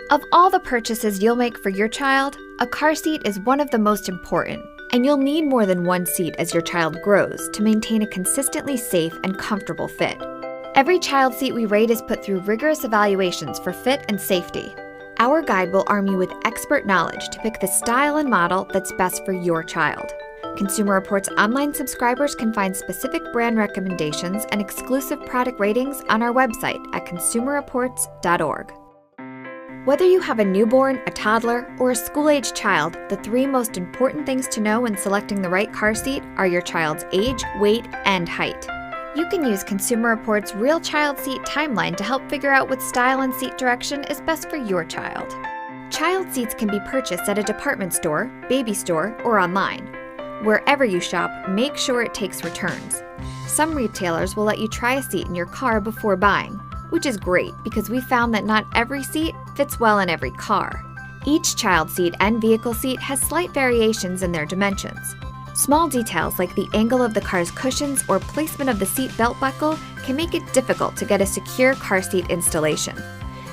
Of all the purchases you'll make for your child, a car seat is one of the most important, and you'll need more than one seat as your child grows to maintain a consistently safe and comfortable fit. Every child seat we rate is put through rigorous evaluations for fit and safety. Our guide will arm you with expert knowledge to pick the style and model that's best for your child. Consumer Reports online subscribers can find specific brand recommendations and exclusive product ratings on our website at consumerreports.org. Whether you have a newborn, a toddler, or a school-age child, the three most important things to know when selecting the right car seat are your child's age, weight, and height. You can use Consumer Reports' Real Child Seat Timeline to help figure out what style and seat direction is best for your child. Child seats can be purchased at a department store, baby store, or online. Wherever you shop, make sure it takes returns. Some retailers will let you try a seat in your car before buying, which is great because we found that not every seat fits well in every car. Each child seat and vehicle seat has slight variations in their dimensions. Small details like the angle of the car's cushions or placement of the seat belt buckle can make it difficult to get a secure car seat installation.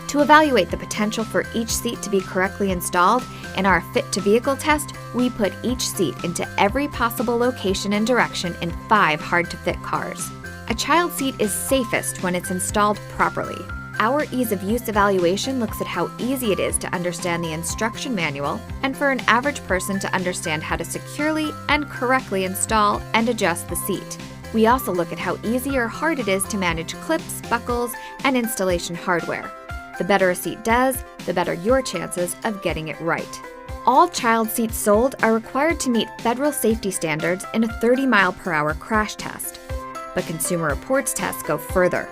To evaluate the potential for each seat to be correctly installed, in our Fit to Vehicle test, we put each seat into every possible location and direction in 5 hard-to-fit cars. A child seat is safest when it's installed properly. Our ease of use evaluation looks at how easy it is to understand the instruction manual and for an average person to understand how to securely and correctly install and adjust the seat. We also look at how easy or hard it is to manage clips, buckles, and installation hardware. The better a seat does, the better your chances of getting it right. All child seats sold are required to meet federal safety standards in a 30-mile-per-hour crash test. But Consumer Reports tests go further.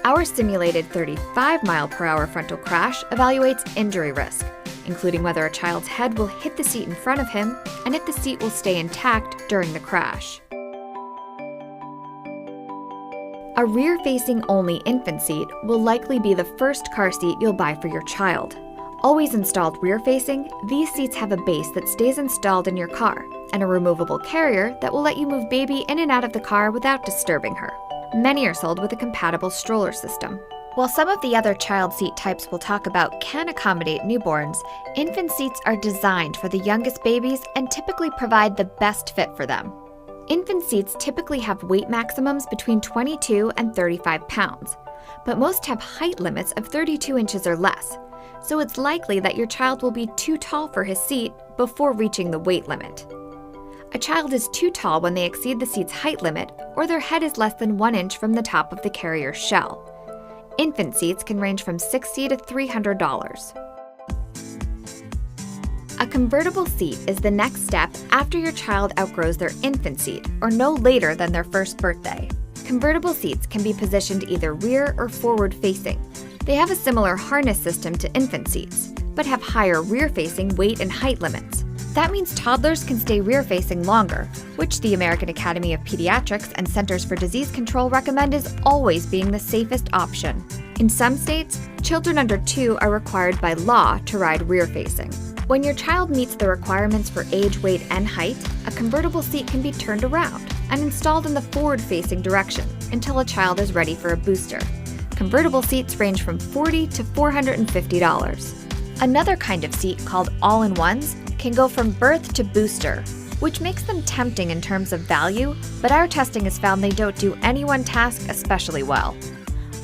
Our simulated 35-mile-per-hour frontal crash evaluates injury risk, including whether a child's head will hit the seat in front of him and if the seat will stay intact during the crash. A rear-facing only infant seat will likely be the first car seat you'll buy for your child. Always installed rear-facing, these seats have a base that stays installed in your car and a removable carrier that will let you move baby in and out of the car without disturbing her. Many are sold with a compatible stroller system. While some of the other child seat types we'll talk about can accommodate newborns, infant seats are designed for the youngest babies and typically provide the best fit for them. Infant seats typically have weight maximums between 22 and 35 pounds, but most have height limits of 32 inches or less, so it's likely that your child will be too tall for his seat before reaching the weight limit. A child is too tall when they exceed the seat's height limit or their head is less than 1 inch from the top of the carrier's shell. Infant seats can range from $60 to $300. A convertible seat is the next step after your child outgrows their infant seat, or no later than their first birthday. Convertible seats can be positioned either rear or forward-facing. They have a similar harness system to infant seats, but have higher rear-facing weight and height limits. That means toddlers can stay rear-facing longer, which the American Academy of Pediatrics and Centers for Disease Control recommend is always being the safest option. In some states, children under 2 are required by law to ride rear-facing. When your child meets the requirements for age, weight, and height, a convertible seat can be turned around and installed in the forward-facing direction until a child is ready for a booster. Convertible seats range from $40 to $450. Another kind of seat, called all-in-ones, can go from birth to booster, which makes them tempting in terms of value, but our testing has found they don't do any one task especially well.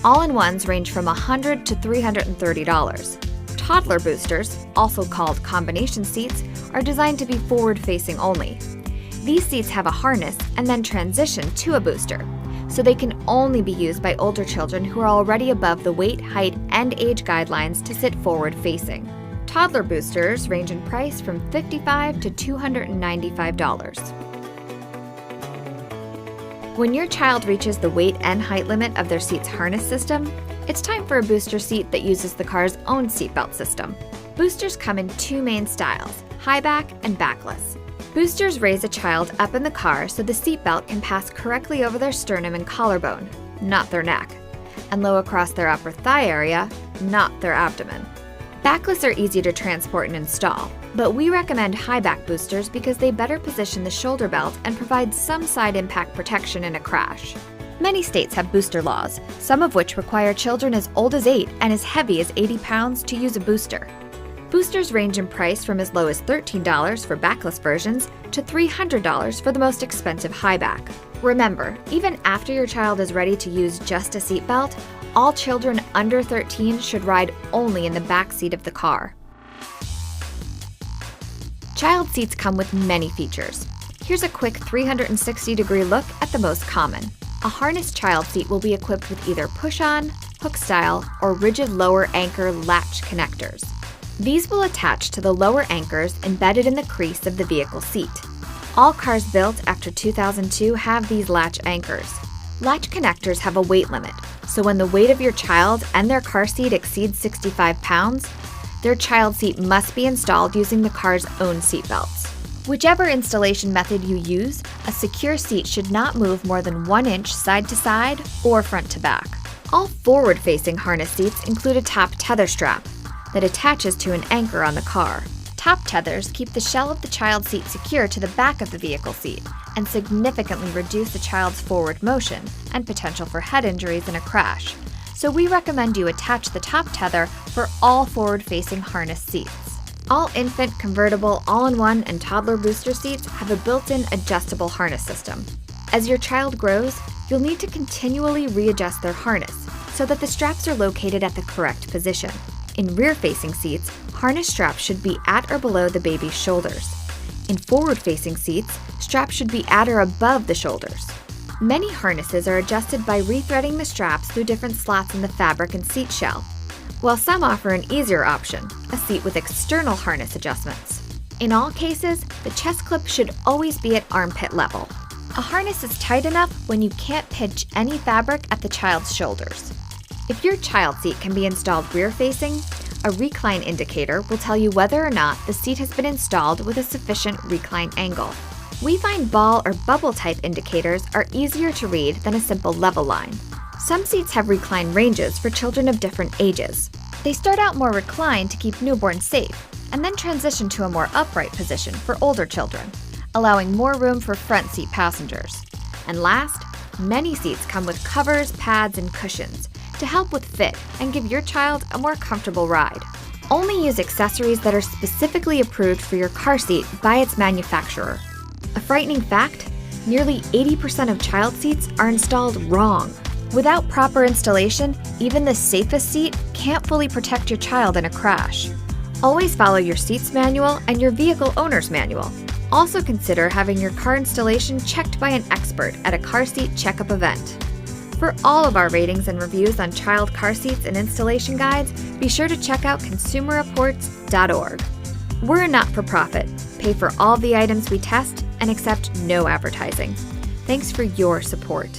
All-in-ones range from $100 to $330. Toddler boosters, also called combination seats, are designed to be forward-facing only. These seats have a harness and then transition to a booster, so they can only be used by older children who are already above the weight, height, and age guidelines to sit forward-facing. Toddler boosters range in price from $55 to $295. When your child reaches the weight and height limit of their seat's harness system, it's time for a booster seat that uses the car's own seatbelt system. Boosters come in 2 main styles, high back and backless. Boosters raise a child up in the car so the seatbelt can pass correctly over their sternum and collarbone, not their neck, and low across their upper thigh area, not their abdomen. Backless are easy to transport and install, but we recommend high back boosters because they better position the shoulder belt and provide some side impact protection in a crash. Many states have booster laws, some of which require children as old as 8 and as heavy as 80 pounds to use a booster. Boosters range in price from as low as $13 for backless versions to $300 for the most expensive high back. Remember, even after your child is ready to use just a seatbelt, all children under 13 should ride only in the back seat of the car. Child seats come with many features. Here's a quick 360-degree look at the most common. A harness child seat will be equipped with either push-on, hook-style, or rigid lower anchor latch connectors. These will attach to the lower anchors embedded in the crease of the vehicle seat. All cars built after 2002 have these latch anchors. Latch connectors have a weight limit, so when the weight of your child and their car seat exceeds 65 pounds, their child seat must be installed using the car's own seat belts. Whichever installation method you use, a secure seat should not move more than 1 inch side to side or front to back. All forward-facing harness seats include a top tether strap that attaches to an anchor on the car. Top tethers keep the shell of the child seat secure to the back of the vehicle seat and significantly reduce the child's forward motion and potential for head injuries in a crash. So we recommend you attach the top tether for all forward-facing harness seats. All infant, convertible, all-in-one, and toddler booster seats have a built-in adjustable harness system. As your child grows, you'll need to continually readjust their harness so that the straps are located at the correct position. In rear-facing seats, harness straps should be at or below the baby's shoulders. In forward-facing seats, straps should be at or above the shoulders. Many harnesses are adjusted by rethreading the straps through different slots in the fabric and seat shell, while some offer an easier option, a seat with external harness adjustments. In all cases, the chest clip should always be at armpit level. A harness is tight enough when you can't pinch any fabric at the child's shoulders. If your child seat can be installed rear-facing, a recline indicator will tell you whether or not the seat has been installed with a sufficient recline angle. We find ball or bubble type indicators are easier to read than a simple level line. Some seats have recline ranges for children of different ages. They start out more reclined to keep newborns safe, and then transition to a more upright position for older children, allowing more room for front seat passengers. And last, many seats come with covers, pads, and cushions to help with fit and give your child a more comfortable ride. Only use accessories that are specifically approved for your car seat by its manufacturer. A frightening fact, nearly 80% of child seats are installed wrong. Without proper installation, even the safest seat can't fully protect your child in a crash. Always follow your seats manual and your vehicle owner's manual. Also consider having your car installation checked by an expert at a car seat checkup event. For all of our ratings and reviews on child car seats and installation guides, be sure to check out consumerreports.org. We're a not-for-profit, pay for all the items we test, and accept no advertising. Thanks for your support.